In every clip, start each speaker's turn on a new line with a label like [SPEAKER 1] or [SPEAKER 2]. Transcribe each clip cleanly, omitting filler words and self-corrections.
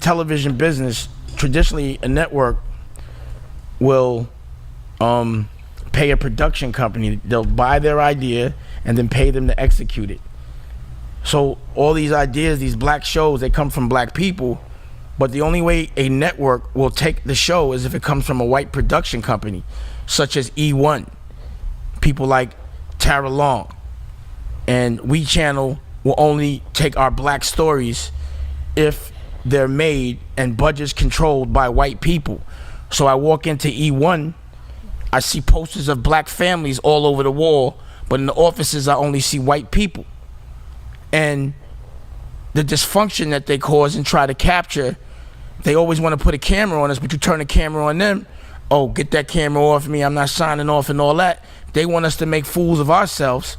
[SPEAKER 1] television business, traditionally a network will pay a production company. They'll buy their idea and then pay them to execute it. So all these ideas, these black shows, they come from black people, but the only way a network will take the show is if it comes from a white production company, such as E1. People like Tara Long. And We Channel will only take our black stories if they're made and budgets controlled by white people. So I walk into E1, I see posters of black families all over the wall, but in the offices I only see white people. And the dysfunction that they cause and try to capture, they always want to put a camera on us, but you turn the camera on them, oh, get that camera off me, I'm not signing off and all that. They want us to make fools of ourselves,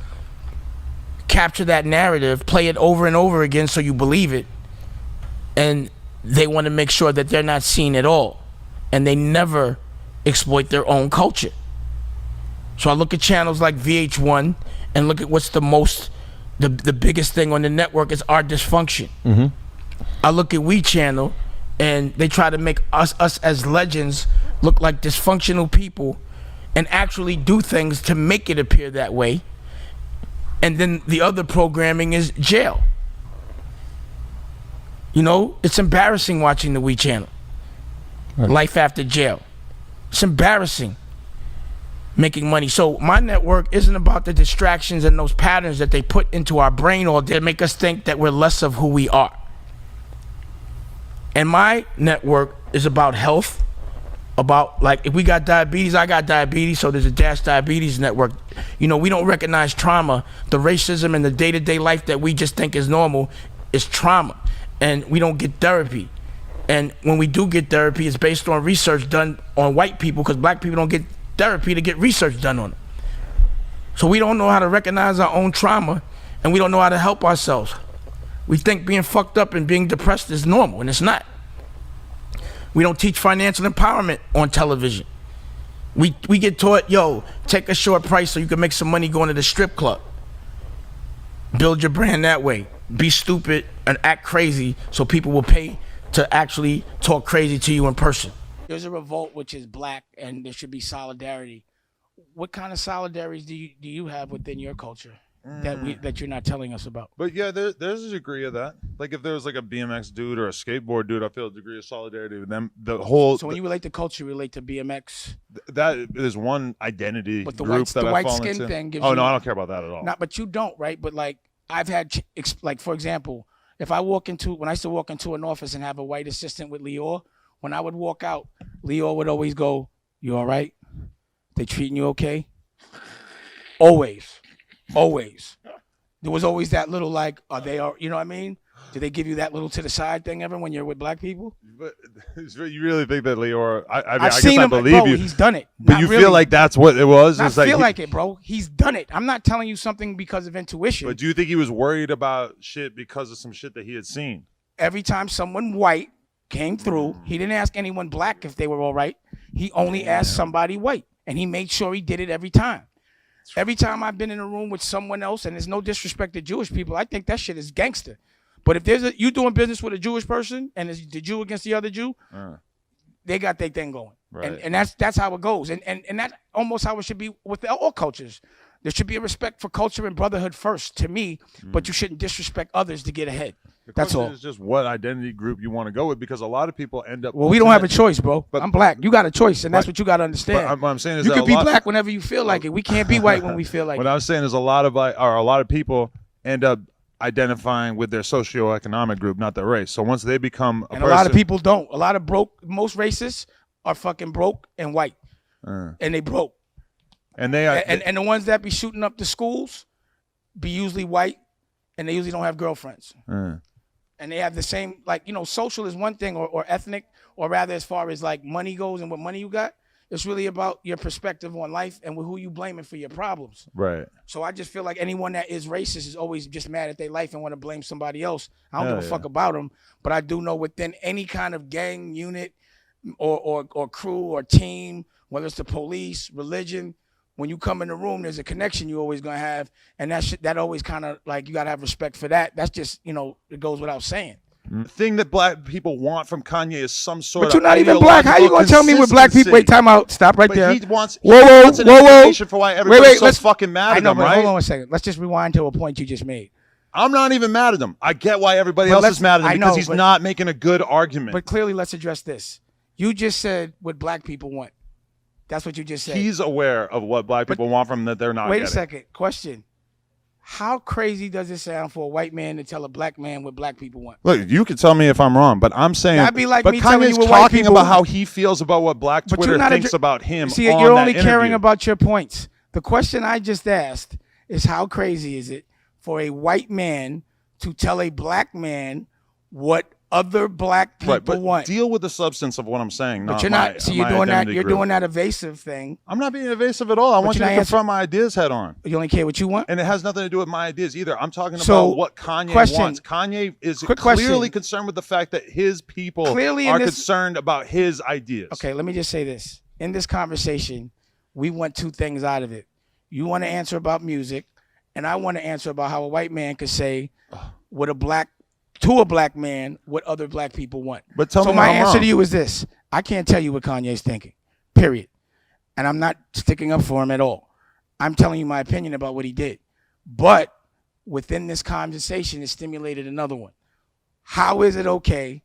[SPEAKER 1] capture that narrative, play it over and over again so you believe it, and they want to make sure that they're not seen at all, and they never exploit their own culture. So I look at channels like VH1 and look at what's the biggest thing on the network is our dysfunction. Mm-hmm. I look at We Channel and they try to make us as legends look like dysfunctional people and actually do things to make it appear that way. And then the other programming is jail. You know, it's embarrassing watching the We Channel. Right. Life after jail. It's embarrassing making money. So my network isn't about the distractions and those patterns that they put into our brain or they make us think that we're less of who we are. And my network is about health, about like if we got diabetes, I got diabetes, so there's a Dash Diabetes network. You know, we don't recognize trauma. The racism and the day-to-day life that we just think is normal is trauma. And we don't get therapy. And when we do get therapy, it's based on research done on white people because black people don't get therapy to get research done on them. So we don't know how to recognize our own trauma and we don't know how to help ourselves. We think being fucked up and being depressed is normal, and it's not. We don't teach financial empowerment on television. We get taught, yo, take a short price so you can make some money going to the strip club. Build your brand that way. Be stupid and act crazy so people will pay to actually talk crazy to you in person. There's a revolt which is black and there should be solidarity. What kind of solidarities do you have within your culture that you're not telling us about?
[SPEAKER 2] But yeah, there's a degree of that. Like if there was like a BMX dude or a skateboard dude, I feel a degree of solidarity with them. So
[SPEAKER 1] when you relate to culture, you relate to BMX.
[SPEAKER 2] That is one identity
[SPEAKER 1] but the
[SPEAKER 2] group that I fall
[SPEAKER 1] skin
[SPEAKER 2] into.
[SPEAKER 1] Thing gives
[SPEAKER 2] no, I don't care about that at all.
[SPEAKER 1] Not, but you don't, right? But like I've had, like for example, when I used to walk into an office and have a white assistant with Lior, when I would walk out, Lior would always go, "You all right? They treating you okay?" Always. There was always that little like, you know what I mean? Do they give you that little to the side thing ever when you're with black people?
[SPEAKER 2] But you really think that Lior?
[SPEAKER 1] I've seen him,
[SPEAKER 2] believe
[SPEAKER 1] bro,
[SPEAKER 2] you.
[SPEAKER 1] He's done it.
[SPEAKER 2] But you feel like that's what it was?
[SPEAKER 1] I feel like it, bro. He's done it. I'm not telling you something because of intuition.
[SPEAKER 2] But do you think he was worried about shit because of some shit that he had seen?
[SPEAKER 1] Every time someone white came through, he didn't ask anyone black if they were all right. He only asked somebody white, and he made sure he did it every time. Every time I've been in a room with someone else, and there's no disrespect to Jewish people, I think that shit is gangster. But if you doing business with a Jewish person and it's the Jew against the other Jew, they got their thing going. Right. And that's how it goes. And that's almost how it should be with all cultures. There should be a respect for culture and brotherhood first, to me, but you shouldn't disrespect others to get ahead. That's all.
[SPEAKER 2] It's just what identity group you want to go with, because a lot of people end up.
[SPEAKER 1] Well, we don't have a choice, bro. But I'm black. You got a choice, and that's what you got to understand.
[SPEAKER 2] What I'm saying is
[SPEAKER 1] you can be black whenever you feel like it. We can't be white when we feel like it.
[SPEAKER 2] What I'm saying is a lot of people end up identifying with their socioeconomic group, not their race. So once they become
[SPEAKER 1] a lot of people don't. A lot of most racists are fucking broke and white, and they broke. And they are, and the ones that be shooting up the schools be usually white, and they usually don't have girlfriends. And they have the same, like, you know, social is one thing, or ethnic, or rather as far as like money goes and what money you got. It's really about your perspective on life and who you blaming for your problems.
[SPEAKER 2] Right.
[SPEAKER 1] So I just feel like anyone that is racist is always just mad at their life and want to blame somebody else. I don't give a fuck about them, but I do know within any kind of gang unit or crew or team, whether it's the police, religion, when you come in the room, there's a connection you always gonna have, and that always kind of like you gotta have respect for that. That's just, you know, it goes without saying.
[SPEAKER 2] The thing that black people want from Kanye is some sort
[SPEAKER 1] But
[SPEAKER 2] of
[SPEAKER 1] you're not even black. How you gonna tell me what black people? Wait, time out. Stop right
[SPEAKER 2] but
[SPEAKER 1] there.
[SPEAKER 2] He wants
[SPEAKER 1] an
[SPEAKER 2] explanation for why everybody's so fucking mad at him, right?
[SPEAKER 1] Hold on a second. Let's just rewind to a point you just made.
[SPEAKER 2] I'm not even mad at him. I get why everybody else is mad at him because he's not making a good argument.
[SPEAKER 1] But clearly, let's address this. You just said what black people want. That's what you just said.
[SPEAKER 2] He's aware of what black people want from him that they're not
[SPEAKER 1] getting.
[SPEAKER 2] Wait
[SPEAKER 1] a second. Question. How crazy does it sound for a white man to tell a black man what black people want?
[SPEAKER 2] Look, you can tell me if I'm wrong, but I'm saying
[SPEAKER 1] that'd be like
[SPEAKER 2] but
[SPEAKER 1] me telling you what
[SPEAKER 2] talking about how he feels about what black Twitter thinks about him.
[SPEAKER 1] See, you're only caring about your points. The question I just asked is how crazy is it for a white man to tell a black man what other black people want?
[SPEAKER 2] Deal with the substance of what I'm saying.
[SPEAKER 1] But you're not. You're doing that. You're doing that evasive thing.
[SPEAKER 2] I'm not being evasive at all. I want you to confront my ideas head on.
[SPEAKER 1] You only care what you want,
[SPEAKER 2] and it has nothing to do with my ideas either. I'm talking about what Kanye wants. Kanye is clearly concerned with the fact that his people are concerned about his ideas.
[SPEAKER 1] Okay, let me just say this. In this conversation, we want two things out of it. You want to answer about music, and I want to answer about how a white man could say what a black man what other black people want.
[SPEAKER 2] But tell me
[SPEAKER 1] my answer to you is this. I can't tell you what Kanye's thinking, period. And I'm not sticking up for him at all. I'm telling you my opinion about what he did. But within this conversation, it stimulated another one. How is it okay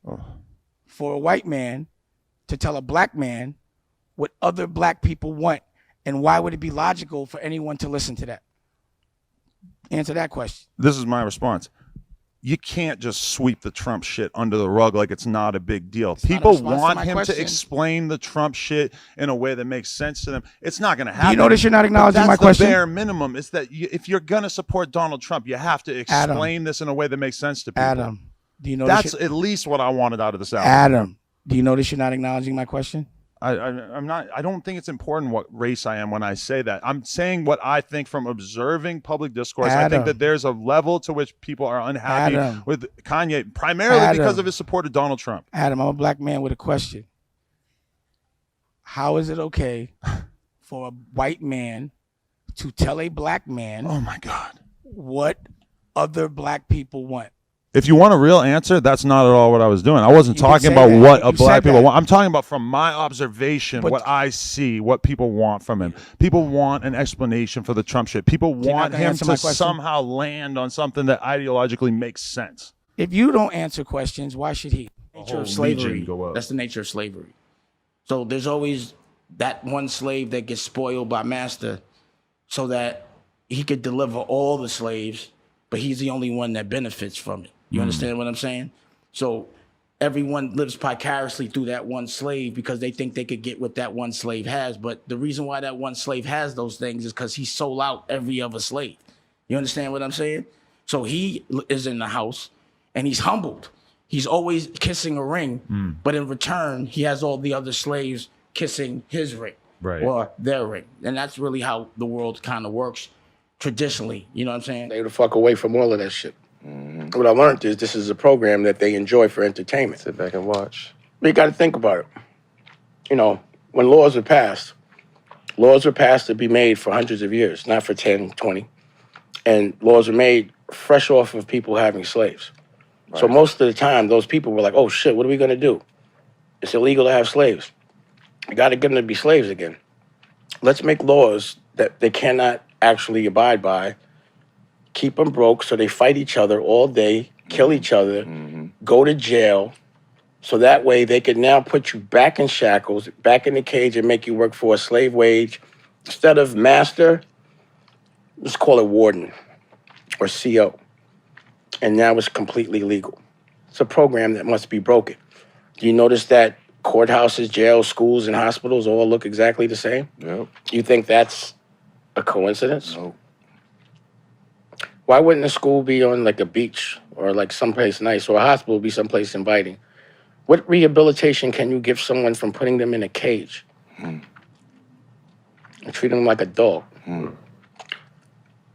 [SPEAKER 1] for a white man to tell a black man what other black people want? And why would it be logical for anyone to listen to that? Answer that question.
[SPEAKER 2] This is my response. You can't just sweep the Trump shit under the rug like it's not a big deal. People want him to explain the Trump shit in a way that makes sense to them. It's not going to happen.
[SPEAKER 1] Do you notice you're not acknowledging my question?
[SPEAKER 2] That's the bare minimum. It's that if you're going to support Donald Trump, you have to explain this in a way that makes sense to people.
[SPEAKER 1] Adam, do you notice?
[SPEAKER 2] That's at least what I wanted out of this album.
[SPEAKER 1] Adam, do you notice you're not acknowledging my question?
[SPEAKER 2] I'm not. I don't think it's important what race I am when I say that. I'm saying what I think from observing public discourse. I think that there's a level to which people are unhappy with Kanye, primarily because of his support of Donald Trump.
[SPEAKER 1] Adam, I'm a black man with a question. How is it okay for a white man to tell a black man,
[SPEAKER 2] oh my God,
[SPEAKER 1] what other black people want?
[SPEAKER 2] If you want a real answer, that's not at all what I was doing. I wasn't talking about what a black people want. I'm talking about from my observation, what I see, what people want from him. People want an explanation for the Trump shit. People want him to somehow land on something that ideologically makes sense.
[SPEAKER 1] If you don't answer questions, why should he?
[SPEAKER 3] Nature of slavery. That's the nature of slavery. So there's always that one slave that gets spoiled by master so that he could deliver all the slaves, but he's the only one that benefits from it. You understand what I'm saying? So everyone lives vicariously through that one slave because they think they could get what that one slave has. But the reason why that one slave has those things is because he sold out every other slave. You understand what I'm saying? So he is in the house and he's humbled. He's always kissing a ring, but in return, he has all the other slaves kissing his ring or their ring. And that's really how the world kind of works traditionally. You know what I'm saying?
[SPEAKER 4] Stay the fuck away from all of that shit. What I learned is this is a program that they enjoy for entertainment.
[SPEAKER 5] Sit back and watch.
[SPEAKER 4] But you got to think about it. You know, when laws were passed to be made for hundreds of years, not for 10, 20. And laws were made fresh off of people having slaves. Right. So most of the time, those people were like, oh shit, what are we going to do? It's illegal to have slaves. You got to get them to be slaves again. Let's make laws that they cannot actually abide by. Keep them broke so they fight each other all day, kill each other, go to jail. So that way they can now put you back in shackles, back in the cage and make you work for a slave wage. Instead of master, let's call it warden or CO. And now it's completely legal. It's a program that must be broken. Do you notice that courthouses, jails, schools, and hospitals all look exactly the same?
[SPEAKER 5] Yep.
[SPEAKER 4] You think that's a coincidence?
[SPEAKER 5] No.
[SPEAKER 4] Why wouldn't a school be on like a beach or like someplace nice, or a hospital be someplace inviting? What rehabilitation can you give someone from putting them in a cage and treat them like a dog?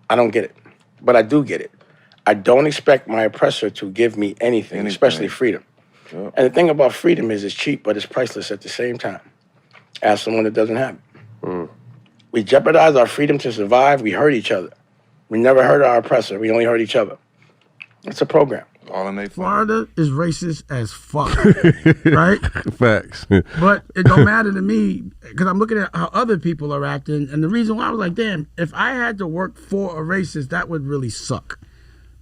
[SPEAKER 4] I don't get it, but I do get it. I don't expect my oppressor to give me anything. Especially freedom. Yep. And the thing about freedom is it's cheap, but it's priceless at the same time. Ask someone that doesn't have it. We jeopardize our freedom to survive. We hurt each other. We never hurt our oppressor. We only hurt each other. It's a program.
[SPEAKER 5] All in they
[SPEAKER 6] Florida is racist as fuck, right?
[SPEAKER 7] Facts.
[SPEAKER 6] But it don't matter to me because I'm looking at how other people are acting, and the reason why I was like, damn, if I had to work for a racist, that would really suck.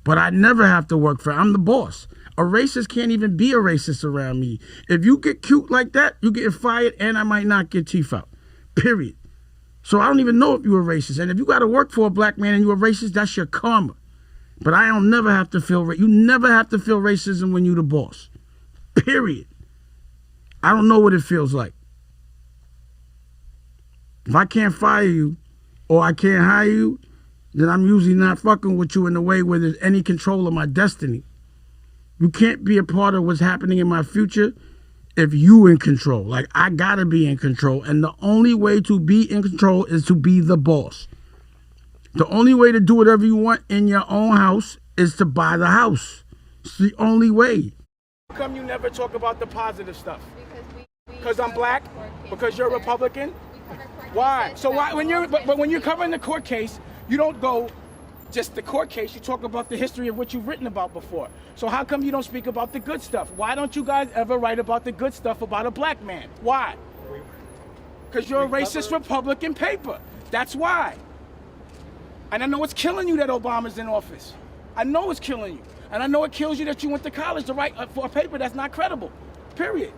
[SPEAKER 6] But I never have to work for. I'm the boss. A racist can't even be a racist around me. If you get cute like that, you get fired, and I might not get teeth out. Period. So I don't even know if you're a racist. And if you got to work for a black man and you're a racist, that's your karma. But I don't never have to feel you never have to feel racism when you're the boss. Period. I don't know what it feels like. If I can't fire you or I can't hire you, then I'm usually not fucking with you in a way where there's any control of my destiny. You can't be a part of what's happening in my future if you in control. Like, I gotta be in control. And the only way to be in control is to be the boss. The only way to do whatever you want in your own house is to buy the house. It's the only way.
[SPEAKER 1] How come you never talk about the positive stuff? Because I'm black? Because you're a Republican? Why? So why when you're covering the court case, you don't go just the court case, you talk about the history of what you've written about before. So how come you don't speak about the good stuff? Why don't you guys ever write about the good stuff about a black man? Why? Because you're a racist Republican paper. That's why. And I know it's killing you that Obama's in office. I know it's killing you. And I know it kills you that you went to college to write for a paper that's not credible, period.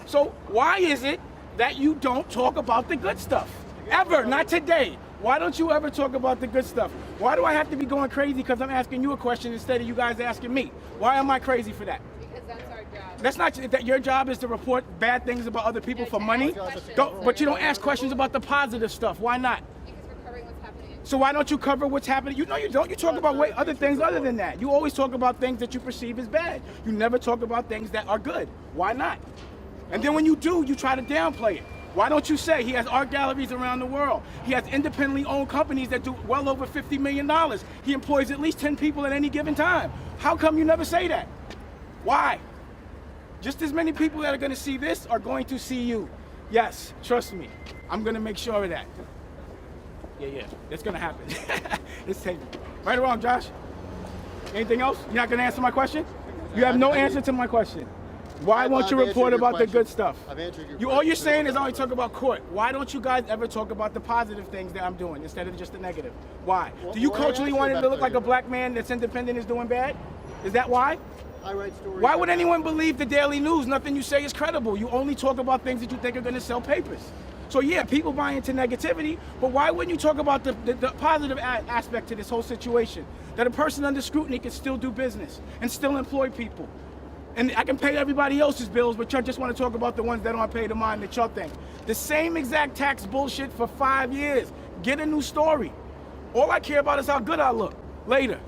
[SPEAKER 1] So why is it that you don't talk about the good stuff? Ever, not today. Why don't you ever talk about the good stuff? Why do I have to be going crazy because I'm asking you a question instead of you guys asking me? Why am I crazy for that?
[SPEAKER 8] Because that's our job.
[SPEAKER 1] That's not that your job is to report bad things about other people for money. But you don't ask questions about the positive stuff. Why not?
[SPEAKER 8] Because we're covering what's happening.
[SPEAKER 1] So why don't you cover what's happening? You know you don't. You talk about other things other than that. You always talk about things that you perceive as bad. You never talk about things that are good. Why not? And then when you do, you try to downplay it. Why don't you say he has art galleries around the world? He has independently owned companies that do well over $50 million. He employs at least 10 people at any given time. How come you never say that? Why? Just as many people that are going to see this are going to see you. Yes, trust me. I'm going to make sure of that. Yeah, it's going to happen. It's taken. Right or wrong, Josh? Anything else? You're not going to answer my question? You have no answer to my question. Why won't you report about the good stuff?
[SPEAKER 9] I've answered your
[SPEAKER 1] question. All you're saying is only talk about court. Why don't you guys ever talk about the positive things that I'm doing instead of just the negative? Why? Do you culturally want it to look like a black man that's independent is doing bad? Is that why?
[SPEAKER 9] I write stories.
[SPEAKER 1] Why would anyone believe the Daily News? Nothing you say is credible. You only talk about things that you think are going to sell papers. So yeah, people buy into negativity, but why wouldn't you talk about the positive aspect to this whole situation? That a person under scrutiny can still do business and still employ people. And I can pay everybody else's bills, but y'all just want to talk about the ones that aren't paid to mine that y'all think. The same exact tax bullshit for 5 years. Get a new story. All I care about is how good I look later.